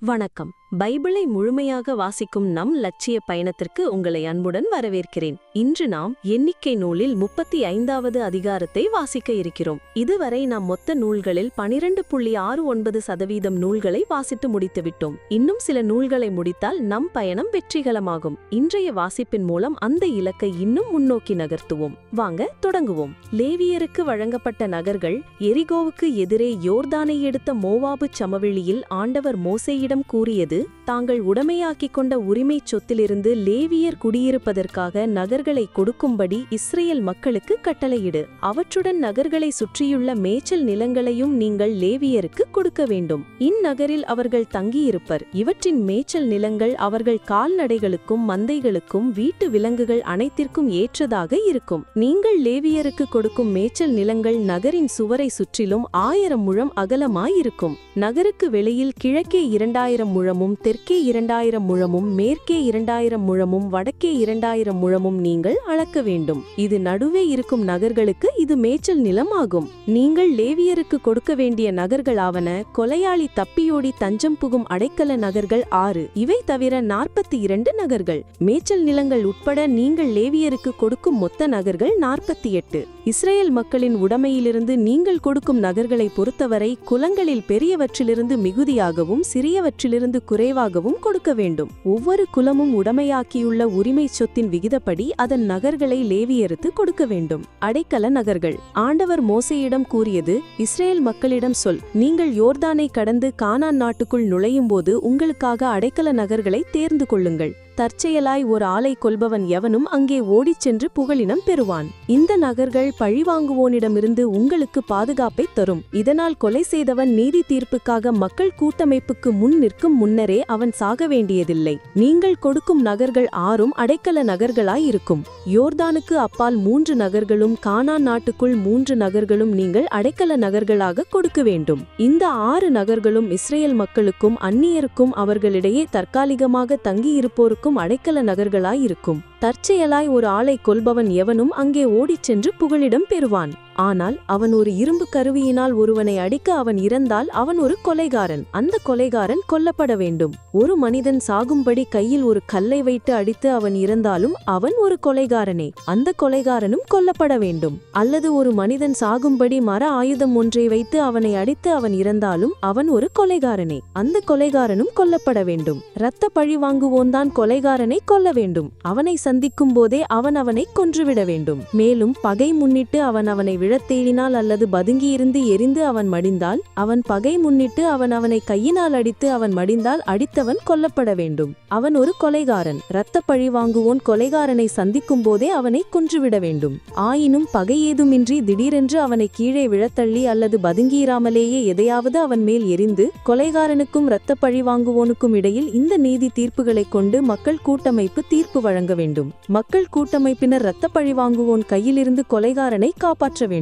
வணக்கம். பைபிளை முழுமையாக வாசிக்கும் நம் லட்சிய பயணத்திற்கு உங்களை அன்புடன் வரவேற்கிறேன். இன்று நாம் எண்ணிக்கை நூலில் 35வது அதிகாரத்தை வாசிக்க இருக்கிறோம். இதுவரை நாம் மொத்த நூல்களில் 12.69% நூல்களை வாசித்து முடித்துவிட்டோம். இன்னும் சில நூல்களை முடித்தால் நம் பயணம் வெற்றிகரமாகும். இன்றைய வாசிப்பின் மூலம் அந்த இலக்கை இன்னும் முன்னோக்கி நகர்த்துவோம். வாங்க தொடங்குவோம். லேவியருக்கு வழங்கப்பட்ட நகர்கள். எரிகோவுக்கு எதிரே யோர்தானை எடுத்த மோவாபு சமவெளியில் ஆண்டவர் மோசேயிடம் கூறியது, தாங்கள் உடைமையாக்கிக் கொண்ட உரிமைச் சொத்திலிருந்து லேவியர் குடியிருப்பதற்காக நகர்களை கொடுக்கும்படி இஸ்ரேல் மக்களுக்கு கட்டளையிடு. அவற்றுடன் நகர்களை சுற்றியுள்ள மேய்ச்சல் நிலங்களையும் நீங்கள் லேவியருக்கு கொடுக்க வேண்டும். இந்நகரில் அவர்கள் தங்கியிருப்பர். இவற்றின் மேய்ச்சல் நிலங்கள் அவர்கள் கால்நடைகளுக்கும் மந்தைகளுக்கும் வீட்டு விலங்குகள் அனைத்திற்கும் ஏற்றதாக இருக்கும். நீங்கள் லேவியருக்கு கொடுக்கும் மேய்ச்சல் நிலங்கள் நகரின் சுவரை சுற்றிலும் 1000 முழம் அகலமாயிருக்கும். நகருக்கு வெளியில் கிழக்கே 2000 முழமும் தெற்கே 2000 முழமும் மேற்கே 2000 முழமும் வடக்கே 2000 முழமும் நீங்கள் அளக்க வேண்டும். இது நடுவே இருக்கும் நகர்களுக்கு இது மேய்ச்சல் நிலம் ஆகும். நீங்கள் லேவியருக்கு கொடுக்க வேண்டிய நகர்களாவன: கொலையாளி தப்பியோடி தஞ்சம் புகும் அடைக்கல நகர்கள் 6. இவை தவிர 42 நகர்கள். மேய்ச்சல் நிலங்கள் உட்பட நீங்கள் லேவியருக்கு கொடுக்கும் மொத்த நகர்கள் 48. இஸ்ரேல் மக்களின் உடைமையிலிருந்து நீங்கள் கொடுக்கும் நகர்களை பொறுத்தவரை குலங்களில் பெரியவற்றிலிருந்து மிகுதியாகவும் சிறியவற்றிலிருந்து குறைவாகவும் கொடுக்க வேண்டும். ஒவ்வொரு குலமும் உடைமையாக்கியுள்ள உரிமை சொத்தின் விகிதப்படி அதன் நகர்களை லேவியருக்கு கொடுக்க வேண்டும். அடைக்கல நகர்கள். ஆண்டவர் மோசேயிடம் கூறியது, இஸ்ரேல் மக்களிடம் சொல், நீங்கள் யோர்தானை கடந்து கானான் நாட்டுக்குள் நுழையும்போது உங்களுக்காக அடைக்கல நகர்களை தேர்ந்து கொள்ளுங்கள். தற்செயலாய் ஒரு ஆளை கொல்பவன் எவனும் அங்கே ஓடிச் சென்று புகலினம் பெறுவான். இந்த நகர்கள் பழிவாங்குவோனிடமிருந்து உங்களுக்கு பாதுகாப்பை தரும். இதனால் கொலை செய்தவன் நீதி தீர்ப்புக்காக மக்கள் கூட்டமைப்புக்கு முன் நிற்கும் முன்னரே அவன் சாக வேண்டியதில்லை. நீங்கள் கொடுக்கும் நகர்கள் 6 அடைக்கல நகர்களாயிருக்கும். யோர்தானுக்கு அப்பால் 3 நகர்களும் கானான் நாட்டுக்குள் 3 நகர்களும் நீங்கள் அடைக்கல நகர்களாக கொடுக்க வேண்டும். இந்த 6 நகர்களும் இஸ்ரேல் மக்களுக்கும் அந்நியருக்கும் அவர்களிடையே தற்காலிகமாக தங்கியிருப்போருக்கும் அடைக்கல நகர்களாயிருக்கும். தற்செயலாய் ஒரு ஆளை கொல்பவன் எவனும் அங்கே ஓடிச் சென்று புகலிடம் பெறுவான். ஆனால் அவன் ஒரு இரும்பு கருவியினால் ஒருவனை அடிக்க அவன் இறந்தால் அவன் ஒரு கொலைகாரன். அந்த கொலைகாரன் கொல்லப்பட வேண்டும். ஒரு மனிதன் சாகும்படி கையில் ஒரு கல்லை வைத்து அடித்து அவன் இறந்தாலும் அவன் ஒரு கொலைகாரனே. அந்த கொலைகாரனும் கொல்லப்பட வேண்டும். அல்லது ஒரு மனிதன் சாகும்படி மர ஆயுதம் ஒன்றை வைத்து அவனை அடித்து அவன் இறந்தாலும் அவன் ஒரு கொலைகாரனே. அந்த கொலைகாரனும் கொல்லப்பட வேண்டும். இரத்த பழி வாங்குவோன்தான் கொலைகாரனை கொல்ல வேண்டும். அவனை சந்திக்கும் போதே அவன் அவனை கொன்றுவிட வேண்டும். மேலும் பகை முன்னிட்டு அவன் அவனை விழத் தேடினால் அல்லது பதுங்கியிருந்து எரிந்து அவன் மடிந்தால், அவன் பகை முன்னிட்டு அவன் அவனை கையினால் அடித்து அவன் மடிந்தால் அடித்தவன் கொல்லப்பட வேண்டும். அவன் ஒரு கொலைகாரன். இரத்த பழி வாங்குவோன் கொலைகாரனை சந்திக்கும் போதே அவனை கொன்றுவிட வேண்டும். ஆயினும் பகை ஏதுமின்றி திடீரென்று அவனை கீழே விழத்தள்ளி அல்லது பதுங்கியிராமலேயே எதையாவது அவன் மேல் எரிந்து கொலைகாரனுக்கும் இரத்த பழி வாங்குவோனுக்கும் இடையில் இந்த நீதி தீர்ப்புகளை கொண்டு மக்கள் கூட்டமைப்பு தீர்ப்பு வழங்க வேண்டும். மக்கள் கூட்டமைப்பினர் இரத்த பழி வாங்குவோன் கையிலிருந்து கொலைகாரனை காப்பாற்ற வேண்டும்.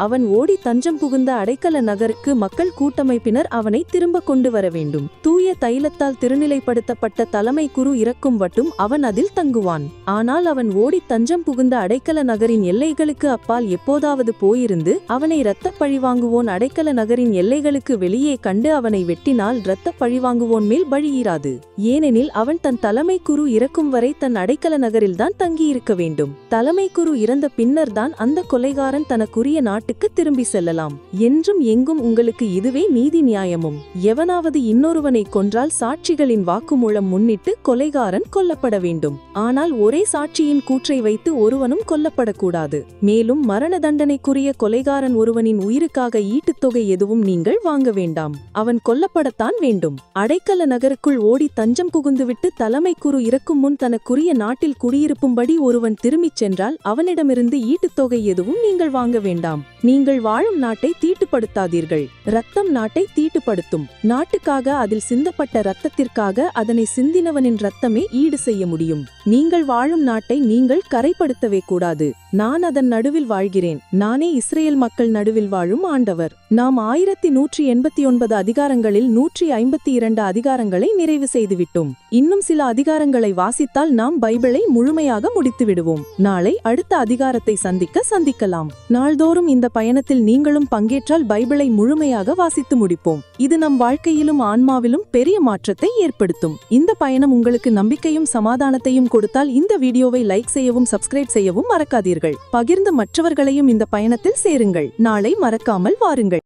அவன் ஓடி தஞ்சம் புகுந்த அடைக்கல நகருக்கு மக்கள் கூட்டமைப்பினர் அவனை திரும்ப கொண்டு வர வேண்டும். தூய தைலத்தால் திருநிலைப்படுத்தப்பட்ட தலைமை குரு இறக்கும் வட்டும் அவன் அதில் தங்குவான். ஆனால் அவன் ஓடி தஞ்சம் புகுந்த அடைக்கல நகரின் எல்லைகளுக்கு அப்பால் எப்போதாவது போயிருந்து அவனை இரத்த பழிவாங்குவோன் அடைக்கல நகரின் எல்லைகளுக்கு வெளியே கண்டு அவனை வெட்டினால் இரத்த பழிவாங்குவோன் மேல் பழியீராது. ஏனெனில் அவன் தன் தலைமை குரு இறக்கும் வரை தன் அடைக்கல நகரில்தான் தங்கியிருக்க வேண்டும். தலைமை குரு இறந்த பின்னர்தான் அந்த கொலைகாரன் தனக்குரிய நாட்டுக்கு திரும்பி செல்லலாம். என்றும் எங்கும் உங்களுக்கு இதுவே நீதி நியாயமும். எவனாவது இன்னொருவனை கொன்றால் சாட்சிகளின் வாக்குமூலம் முன்னிட்டு கொலைகாரன் கொல்லப்பட வேண்டும். ஆனால் ஒரே சாட்சியின் கூற்றை வைத்து ஒருவனும் கொல்லப்படக்கூடாது. மேலும் மரண தண்டனைக்குரிய கொலைகாரன் ஒருவனின் உயிருக்காக ஈட்டுத்தொகை எதுவும் நீங்கள் வாங்க வேண்டாம். அவன் கொல்லப்படத்தான் வேண்டும். அடைக்கல நகருக்குள் ஓடி தஞ்சம் புகுந்துவிட்டு தலைமை குரு இறக்கும் முன் தனக்குரிய நாட்டில் குடியிருப்பும்படி ஒருவன் திரும்பிச் சென்றால் அவனிடமிருந்து ஈட்டுத்தொகை எதுவும் நீங்கள் வாங்க வேண்டாம். நீங்கள் வாழும் நாட்டை தீட்டுப்படுத்தாதீர்கள். இரத்தம் நாட்டை தீட்டுப்படுத்தும். நாட்டுக்காக அதில் சிந்தப்பட்ட இரத்தத்திற்காக அதனை சிந்தினவனின் இரத்தமே ஈடு செய்ய முடியும். நீங்கள் வாழும் நாட்டை நீங்கள் கரைப்படுத்தவே கூடாது. நான் அதன் நடுவில் வாழ்கிறேன். நானே இஸ்ரேல் மக்கள் நடுவில் வாழும் ஆண்டவர். நாம் 1189 அதிகாரங்களில் 152 அதிகாரங்களை நிறைவு செய்துவிட்டோம். இன்னும் சில அதிகாரங்களை வாசித்தால் நாம் பைபிளை முழுமையாக முடித்து விடுவோம். நாளை அடுத்த அதிகாரத்தை சந்திக்கலாம். நாள்தோறும் இந்த பயணத்தில் நீங்களும் பங்கேற்றால் பைபிளை முழுமையாக வாசித்து முடிப்போம். இது நம் வாழ்க்கையிலும் ஆன்மாவிலும் பெரிய மாற்றத்தை ஏற்படுத்தும். இந்த பயணம் உங்களுக்கு நம்பிக்கையும் சமாதானத்தையும் கொடுத்தால் இந்த வீடியோவை லைக் செய்யவும் சப்ஸ்கிரைப் செய்யவும் மறக்காதீர்கள். பகிர்ந்து மற்றவர்களையும் இந்த பயணத்தில் சேருங்கள். நாளை மறக்காமல் வாருங்கள்.